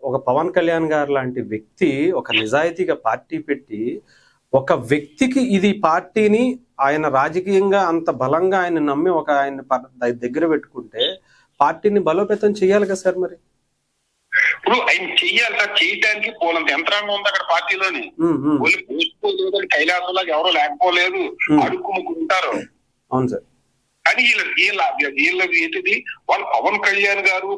ఒక పవన్ కళ్యాణ్ గారు లాంటి వ్యక్తి ఒక నిజాయితీగా పార్టీ పెట్టి ఒక వ్యక్తికి ఇది పార్టీని ఆయన రాజకీయంగా అంత బలంగా ఆయన నమ్మి ఒక ఆయన దగ్గర పెట్టుకుంటే పార్టీని బలోపేతం చేయాలి కదా సార్. మరి ఇప్పుడు ఆయన చెయ్యాలి సార్, చేయడానికి పోలంత యంత్రాంగం ఉంది అక్కడ పార్టీలోని. వాళ్ళు పోసుకోలేదు, కైలాసంలాగా ఎవరో లేకపోలేదు, అడుక్కుముకుంటారు. అవును సార్. కానీ వీళ్ళ ఏంటిది, వాళ్ళు పవన్ కళ్యాణ్ గారు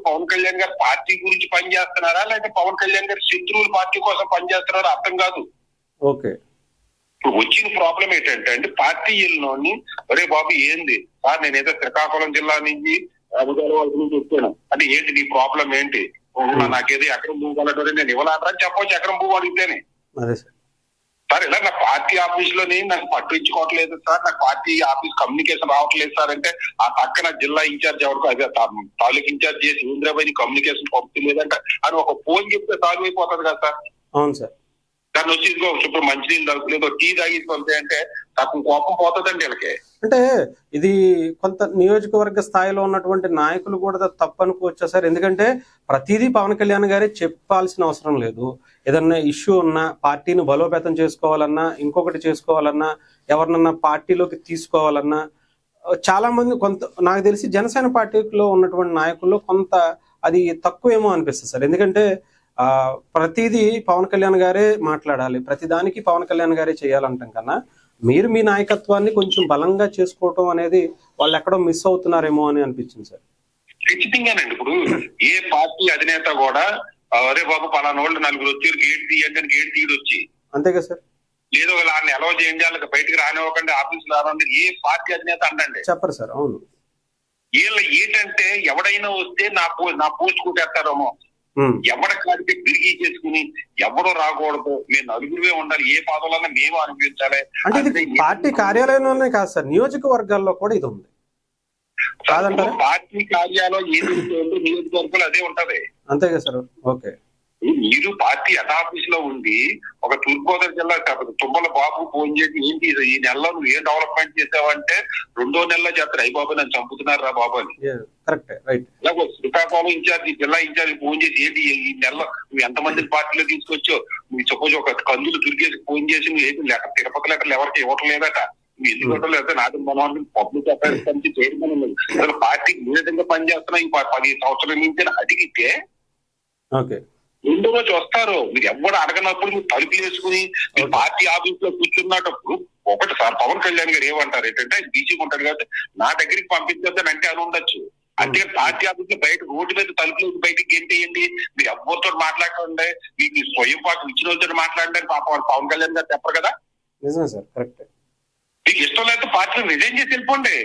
పార్టీ గురించి పనిచేస్తున్నారా లేకపోతే పవన్ కళ్యాణ్ గారి శత్రువులు పార్టీ కోసం పనిచేస్తున్నారా అర్థం కాదు. ఓకే. ఇప్పుడు వచ్చిన ప్రాబ్లం ఏంటంటే అంటే పార్టీలోని ఒరే బాబు ఏంది సార్, నేనేదో శ్రీకాకుళం జిల్లా నుంచి అధికారుల నుంచి వచ్చాను అంటే ఏంటి నీ ప్రాబ్లం ఏంటి, నాకేదో ఎకరం భూ కలటోరే నేను ఇవ్వాలంటారా చెప్పవచ్చు, ఎకరం భూ అడిగితేనే. సార్ ఇలా నా పార్టీ ఆఫీస్ లోని నాకు పట్టించుకోవట్లేదు సార్, నాకు పార్టీ ఆఫీస్ కమ్యూనికేషన్ రావట్లేదు సార్ అంటే ఆ పక్కన జిల్లా ఇన్ఛార్జ్ ఎవరికో అదే తాలూకు ఇన్ఛార్జ్ చేసి ఇంద్రాబాయి కమ్యూనికేషన్ పంపుతలేదంటే అని ఒక ఫోన్ చెప్తే సాల్వ్ అయిపోతుంది కదా సార్. అవును సార్. దాన్ని వచ్చి ఇప్పుడు మంచినీళ్ళు దొరకలేదు టీ తాగేసి పంపే అంటే నాకు కోపం పోతుందండి వీళ్ళకి. అంటే ఇది కొంత నియోజకవర్గ స్థాయిలో ఉన్నటువంటి నాయకులు కూడా తప్పు అనుకోవచ్చా సార్? ఎందుకంటే ప్రతిదీ పవన్ కళ్యాణ్ గారే చెప్పాల్సిన అవసరం లేదు. ఏదన్నా ఇష్యూ ఉన్నా, పార్టీని బలోపేతం చేసుకోవాలన్నా, ఇంకొకటి చేసుకోవాలన్నా, ఎవరినన్నా పార్టీలోకి తీసుకోవాలన్నా చాలా మంది నాకు తెలిసి జనసేన పార్టీలో ఉన్నటువంటి నాయకుల్లో కొంత అది తక్కువేమో అనిపిస్తుంది సార్. ఎందుకంటే ప్రతిదీ పవన్ కళ్యాణ్ గారే మాట్లాడాలి, ప్రతిదానికి పవన్ కళ్యాణ్ గారే చేయాలంటాం కన్నా మీరు మీ నాయకత్వాన్ని కొంచెం బలంగా చేసుకోవటం అనేది వాళ్ళు ఎక్కడో మిస్ అవుతున్నారేమో అని అనిపించింది సార్. ఖచ్చితంగానండి. ఇప్పుడు ఏ పార్టీ అధినేత కూడా అరే బాబు పలానా వాళ్ళు నలుగురు వచ్చారు గేట్ తీయండి అని గేట్ తీయడు వచ్చి, అంతే కదా సార్. ఏదో వాళ్ళని అలవ చేయండి, వాళ్ళకి బయటకు రానివ్వకండి, ఆఫీస్ రావండి ఏ పార్టీ అధినేత అంటండి చెప్పరు సార్. అవును. వీళ్ళు ఏంటంటే ఎవడైనా వస్తే నా పోస్ట్ కొట్టేస్తారేమో, ఎవడ కాడికి తిరిగి చేసుకుని ఎవడో రాకూడదు, మేము నలుగురువే ఉండాలి, ఏ పదవులన్నా మేము అనిపించాలి. అంటే ఇది పార్టీ కార్యాలయంలోనే కాదు సార్, నియోజకవర్గాల్లో కూడా ఇది ఉంది కాదంటారా? పార్టీ కార్యాలయం ఏది నియోజకవర్గాలు అదే ఉంటది, అంతే కదా సార్. ఓకే. మీరు పార్టీ హెడ్ ఆఫీస్ లో ఉండి ఒక తూర్పుగోదావరి జిల్లా తుమ్మల బాబు ఫోన్ చేసి ఏంటి ఈ నెలలో నువ్వు ఏం డెవలప్మెంట్ చేసావంటే 2వ నెలలో చేస్తారు, అయ్యి బాబు నన్ను చంపుతున్నారు రా బాబు అని. ఇలాగో శ్రీకాకుళం ఇన్ఛార్జి జిల్లా ఇన్ఛార్జి ఫోన్ చేసి ఏంటి ఈ నెలలో నువ్వు ఎంతమందిని పార్టీలో తీసుకొచ్చో, నువ్వు సపోజ్ ఒక కందులు తురిగేసి ఫోన్ చేసి నువ్వు ఏంటి లెక్క తిరుపతి లెక్కలు ఎవరికి ఇవ్వటం లేదట, నువ్వు ఎందుకు ఇవ్వటం లేదా, నాకు మనం పబ్లిక్ అఫైర్స్ కమిటీ చైర్మన్ ఉన్నది, అసలు పార్టీ ఏ విధంగా పనిచేస్తున్నా ఈ 10 సంవత్సరాల నుంచి అడిగితే రెండో రోజు వస్తారు. మీరు ఎవరు అడగనప్పుడు మీరు తలుపులు వేసుకుని మీరు పార్టీ ఆఫీస్ లో కూర్చున్నప్పుడు ఒకటి సార్ పవన్ కళ్యాణ్ గారు ఏమంటారు ఏంటంటే బీసీకి ఉంటాడు కాబట్టి నా దగ్గరికి పంపించేద్దని అంటే అని ఉండొచ్చు. అంటే పార్టీ ఆఫీస్ లో బయట రోడ్డు మీద తలుపులు బయటకి గెంటేయండి, మీరు ఎవరితో మాట్లాడుతుండే, మీకు స్వయం పాటు ఇచ్చిన వాళ్ళతో మాట్లాడండి పవన్ కళ్యాణ్ గారు చెప్పరు కదా. మీకు ఇష్టం లేకపోతే పార్టీలో రిజైన్ చేసి వెళ్ళిపోండి.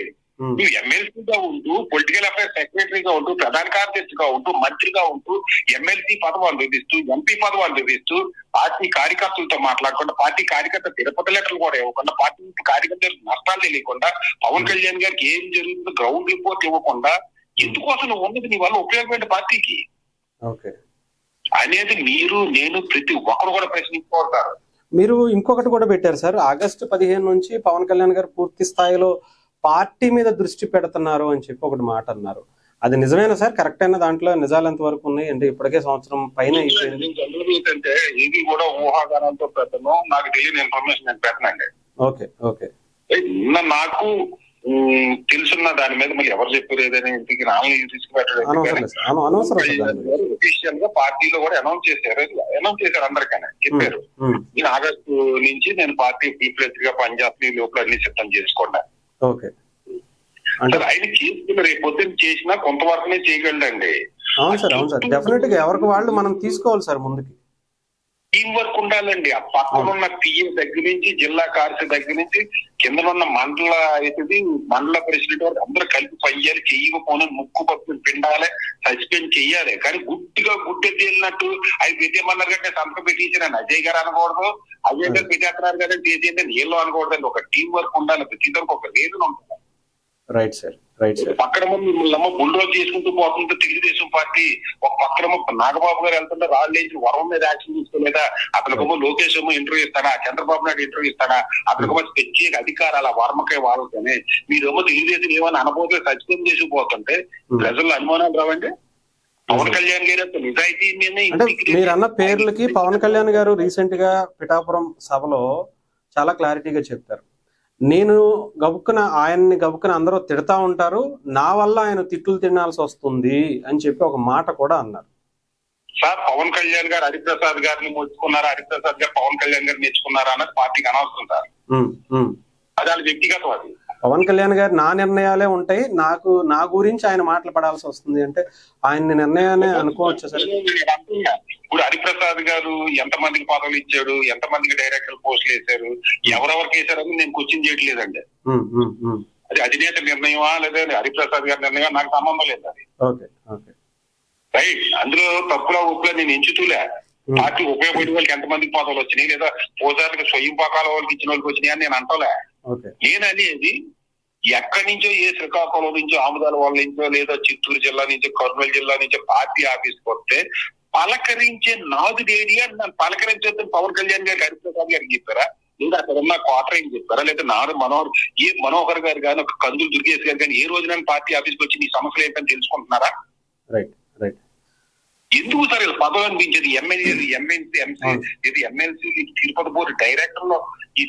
నువ్వు ఎమ్మెల్సీగా ఉంటూ, పొలిటికల్ అఫైర్స్ సెక్రటరీగా ఉంటూ, ప్రధాన కార్యదర్శిగా ఉంటూ, మంత్రిగా ఉంటూ, ఎమ్మెల్సీ పదవాలు నిర్వహిస్తూ, ఎంపీ పదవాలు నిర్వహిస్తూ, పార్టీ కార్యకర్తలతో మాట్లాడకుండా, పార్టీ కార్యకర్త తిరుపతి లెటర్లు కూడా ఇవ్వకుండా, పార్టీ కార్యకర్తలకు నష్టాలు తెలియకుండా, పవన్ కళ్యాణ్ గారికి ఏం జరుగుతుందో గ్రౌండ్ రిపోర్ట్ ఇవ్వకుండా ఎందుకోసం నువ్వు ఉన్నది నీ వల్ల ఉపయోగపడే పార్టీకి అనేది మీరు నేను ప్రతి ఒక్కరు కూడా ప్రశ్నించుకుంటారు. మీరు ఇంకొకటి కూడా పెట్టారు సార్, ఆగస్టు 15 నుంచి పవన్ కళ్యాణ్ గారు పూర్తి స్థాయిలో పార్టీ మీద దృష్టి పెడుతున్నారు అని చెప్పి ఒకటి మాట అన్నారు. అది నిజమేనా సార్? కరెక్ట్ అయిన దాంట్లో నిజాలు ఎంత వరకు ఉన్నాయి అంటే ఇప్పటికే సంవత్సరం పైన అయిపోయింది. ఏంటంటే ఇది కూడా ఊహాగానాలతో పెట్టను, నాకు తెలియని ఇన్ఫర్మేషన్ నేను పెట్టనండి. Okay okay. నాకు తెలుసున్న దాని మీద మళ్ళీ ఎవరు చెప్పారు ఏదైనా ఇంటికి నాలుగు తీసుకుపెట్టడం పార్టీలో కూడా అనౌన్స్ చేశారు అందరికైనా చెప్పారు. నేను ఆగస్టు నుంచి నేను పార్టీ ప్రీప్రెసిడెంట్ గా పనిచేస్తున్న లోపల అన్ని సిద్ధం చేసుకోండి. ఓకే. అంటే ఆయన చేసుకున్న రేపు పొద్దున్న చేసినా కొంతవరకునే చేయగలండి. అవును సార్. అవును సార్. డెఫినెట్ గా ఎవరికి వాళ్ళు మనం తీసుకోవాలి సార్, ముందుకి టీం వర్క్ ఉండాలండి. ఆ పక్కన ఉన్న పిఏ దగ్గర నుంచి జిల్లా కార్యదర్శి దగ్గర నుంచి కింద ఉన్న మండల ప్రెసిడెంట్ వరకు అందరూ కలిపి పనిచేయాలి. చెయ్యకపోయినా ముక్కు పట్టుకుని పిండాలి, సస్పెండ్ చెయ్యాలి. కానీ గుడ్డెత్తి వెళ్ళినట్టు అవి పెట్టేమన్నారు కంటే సంతకం పెట్టించిన అజయ్ గారు అనకూడదు, అజయ్ గారు పెట్టేస్తున్నారు కదా చేసేది నీళ్ళు అనకూడదండి. ఒక టీం వర్క్ ఉండాలి, ప్రతిదానికి ఒక రీజన్ ఉంటుంది. Right sir. Right sir. పక్కన మిమ్మల్ని బుల్డోజ్ చేసుకుంటూ పోతుంటే తెలుగుదేశం పార్టీ ఒక పక్కన నాగబాబు గారు వెళ్తుంటే రాళ్ళు లేచి వరం మీద యాక్షన్ తీసుకోలేదా, అతనికేమో లోకేష్ ఏమో ఇంటర్వ్యూ ఇస్తాడా, చంద్రబాబు నాయుడు ఇంటర్వ్యూ ఇస్తాడా, అతనికేమో ప్రత్యేక అధికారాల వర్మకే వాళ్ళతోనే మీరేమో తెలుగుదేశం ఏమని అనబోతే సస్పెండ్ చేసి పోతుంటే ప్రజల్లో అనుమానాలు రావండి. పవన్ కళ్యాణ్ గారు అంత నిజాయితీ అంటే మీరు అన్న పేర్లకి పవన్ కళ్యాణ్ గారు రీసెంట్ గా పిఠాపురం సభలో చాలా క్లారిటీగా చెప్పారు. నేను ఆయన్ని గబుక్కున అందరూ తిడతా ఉంటారు, నా వల్ల ఆయన తిట్లు తినాల్సి వస్తుంది అని చెప్పి ఒక మాట కూడా అన్నారు. సార్ పవన్ కళ్యాణ్ గారు హరిప్రసాద్ గారిని మెచ్చుకున్నారా, హరిప్రసాద్ గారు పవన్ కళ్యాణ్ గారిని మెచ్చుకున్నారా అన్నది పార్టీకి అనవసరం సార్. అది వాళ్ళ వ్యక్తిగతం. అది పవన్ కళ్యాణ్ గారు నా నిర్ణయాలే ఉంటాయి, నా గురించి ఆయన మాట్లాడాల్సి వస్తుంది అంటే ఆయన నిర్ణయాన్ని అనుకోవచ్చు సార్. ఇప్పుడు హరిప్రసాద్ గారు ఎంతమందికి పదవులు ఇచ్చాడు, ఎంతమందికి డైరెక్టర్ పోస్టులు వేశారు, ఎవరెవరికి వేశారని నేను క్వశ్చన్ చేయట్లేదండి. అది అధినేత నిర్ణయమా లేదా హరిప్రసాద్ గారి నిర్ణయమా నాకు సంబంధం లేదు. అది రైట్. అందులో తప్పులో ఉప్పులో నేను ఎంచుతూలే. పార్టీ ఉపయోగపడే వాళ్ళకి ఎంతమందికి పదవులు వచ్చినాయి, లేదా పోసారికి స్వయం పాకాల వాళ్ళకి ఇచ్చిన వాళ్ళకి వచ్చినాయి అని నేను అంటలే. నేననేది ఎక్కడి నుంచో, ఏ శ్రీకాకుళం నుంచో, ఆముదాల వాళ్ళ నుంచో, లేదా చిత్తూరు జిల్లా నుంచో, కర్నూలు జిల్లా నుంచో పార్టీ ఆఫీస్కి వస్తే పలకరించే నాదుడేడి అని నన్ను పలకరించే పవన్ కళ్యాణ్ గారికి హరిప్రసాద్ గారికి చెప్పారా, లేదా అక్కడ ఉన్న క్వార్టరింగ్ చెప్పారా, లేదా మనోహర్ గారు కానీ ఒక కందులు దుర్గేష్ గారు కానీ ఏ రోజున పార్టీ ఆఫీస్కి వచ్చి నీ సమస్యలు ఏంటని తెలుసుకుంటున్నారా? ఎందుకు సార్ ఇలా పదవి అనిపించేది? ఎమ్మెల్సీ తిరుపతి బోర్డు డైరెక్టర్ లో ఈ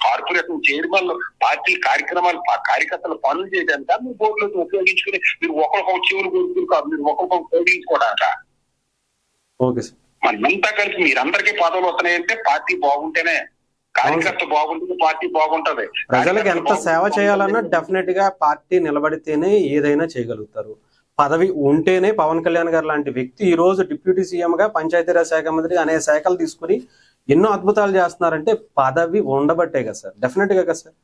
కార్పొరేషన్ చైర్మన్ లో పార్టీ కార్యకర్తల పనులు చేయడానికి మీ బోర్డులో ఉపయోగించుకుని మీరు ఒకరికొక చెవులు కొడుకుంటారు, మీరు ఒకరికొక ఉపయోగించుకోవడాక. మనంతా కలిసి మీరందరికీ పదవులు వస్తున్నాయంటే పార్టీ బాగుంటేనే, కార్యకర్త బాగుంటుంది, పార్టీ బాగుంటది. ప్రజలకు ఎంత సేవ చేయాలన్నా డెఫినెట్ గా పార్టీ నిలబడితేనే ఏదైనా చేయగలుగుతారు. పదవి ఉంటేనే పవన్ కళ్యాణ్ గారు లాంటి వ్యక్తి ఈ రోజు డిప్యూటీ సీఎం గా, పంచాయతీరాజ్ శాఖ మంత్రి అనే శాఖలు తీసుకుని ఎన్నో అద్భుతాలు చేస్తున్నారంటే పదవి ఉండబట్టే కదా సార్. డెఫినెట్ గా కదా సార్.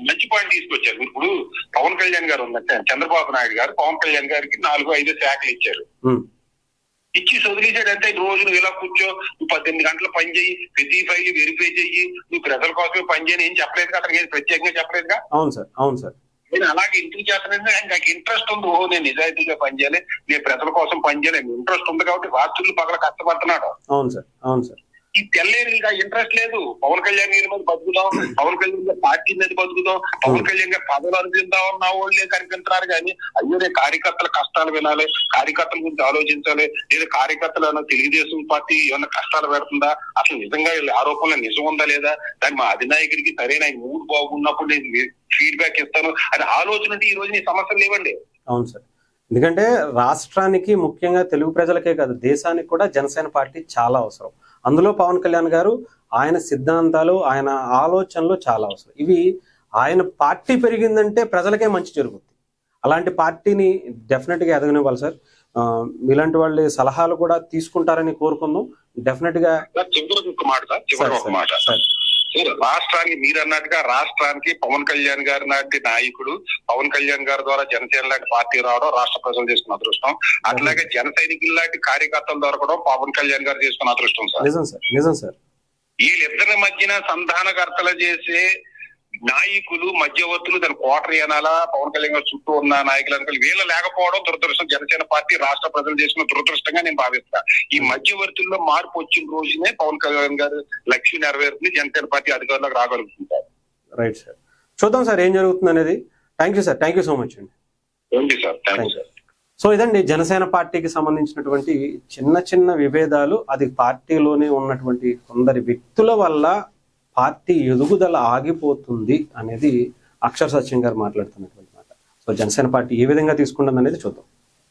మంచి పాయింట్ తీసుకొచ్చారు. ఇప్పుడు పవన్ కళ్యాణ్ గారు ఉందంటే చంద్రబాబు నాయుడు గారు పవన్ కళ్యాణ్ గారికి 4-5 శాఖలు ఇచ్చారు. ఇచ్చి వదిలేసాడంటే రోజు నువ్వు ఇలా కూర్చో, నువ్వు 18 గంటలు పని చేయి, ప్రతి ఫైల్ వెరిఫై చెయ్యి, నువ్వు ప్రజల కోసమే పని చేయని ఏం చెప్పలేదుగా, అతనికి ఏం ప్రత్యేకంగా చెప్పలేదుగా. అవును సార్. నేను అలాగే ఇంటికి చేస్తానంటే నాకు ఇంట్రెస్ట్ ఉంది, నేను నిజాయితీగా పనిచేయాలి, నేను ప్రజల కోసం పనిచేయాలి, ఇంట్రెస్ట్ ఉంది కాబట్టి రాత్రులు పగల కష్టపడుతున్నాడు. అవును సార్. ఈ తెల్లేరుగా ఇంట్రెస్ట్ లేదు. పవన్ కళ్యాణ్ గారి మీద బతుకుదాం, పవన్ కళ్యాణ్ గారి పార్టీ మీద బతుకుదాం, పవన్ కళ్యాణ్ గారి పదవులు అనుకుందాం అన్న వాళ్ళే కనిపిస్తున్నారు. కానీ అయ్యో నేను కార్యకర్తల కష్టాలు వినాలి, కార్యకర్తల గురించి ఆలోచించాలి, లేదా కార్యకర్తలు ఏమన్నా తెలుగుదేశం పార్టీ ఏమన్నా కష్టాలు పెడుతుందా, అసలు నిజంగా ఆరోపణలు నిజం ఉందా లేదా, దాన్ని మా అధినాయకుడికి సరైన మూడు బాగున్నప్పుడు నేను ఫీడ్బ్యాక్ ఇస్తాను అని ఆలోచన ఉంటే ఈ రోజు నీ సమస్యలు లేవండి. అవును సార్. ఎందుకంటే రాష్ట్రానికి, ముఖ్యంగా తెలుగు ప్రజలకే కాదు దేశానికి కూడా జనసేన పార్టీ చాలా అవసరం. అందులో పవన్ కళ్యాణ్ గారు ఆయన సిద్ధాంతాలు, ఆయన ఆలోచనలు చాలా అవసరం. ఇవి ఆయన పార్టీ పెరిగిందంటే ప్రజలకే మంచి జరుగుతుంది. అలాంటి పార్టీని డెఫినెట్ గా ఎదగనివ్వాలి సార్. ఇలాంటి వాళ్ళ సలహాలు కూడా తీసుకుంటారని కోరుకుందాం. డెఫినెట్ గా రాష్ట్రానికి మీరు అన్నట్టుగా రాష్ట్రానికి పవన్ కళ్యాణ్ గారి లాంటి నాయకుడు, పవన్ కళ్యాణ్ గారి ద్వారా జనసేన లాంటి పార్టీ రావడం రాష్ట్ర ప్రజలు చేసుకున్న అదృష్టం. అట్లాగే జన సైనికుల లాంటి కార్యకర్తలు దొరకడం పవన్ కళ్యాణ్ గారు చేసుకున్న అదృష్టం సార్. నిజం సార్. వీళ్ళిద్దరి మధ్యన సంధానకర్తలు చేసే నాయకులు, మధ్యవర్తులు, దాని కోటరీ అనాలా, పవన్ కళ్యాణ్ గారు చుట్టూ ఉన్న నాయకులు అనుకో వీళ్ళు లేకపోవడం దురదృష్టం. జనసేన పార్టీ రాష్ట్ర ప్రజలు చేసుకున్న దురదృష్టంగా నేను భావిస్తా. ఈ మధ్యవర్తుల్లో మార్పు వచ్చిన రోజునే పవన్ కళ్యాణ్ గారు లక్ష్యం నెరవేరుతుంది, జనసేన పార్టీ అధికారులకు రాగలుగుతుంటారు. Right sir. చూద్దాం సార్ ఏం జరుగుతుంది అనేది. Thank you sir. Thank you so much అండి. Thank you sir. సో ఇదండి జనసేన పార్టీకి సంబంధించినటువంటి చిన్న విభేదాలు. అది పార్టీలోనే ఉన్నటువంటి కొందరి వ్యక్తుల వల్ల పార్టీ ఎదుగుదల ఆగిపోతుంది అనేది అక్షర్ సత్యం గారు మాట్లాడుతున్నటువంటి మాట. సో జనసేన పార్టీ ఏ విధంగా తీసుకుంటుంది అనేది చూద్దాం.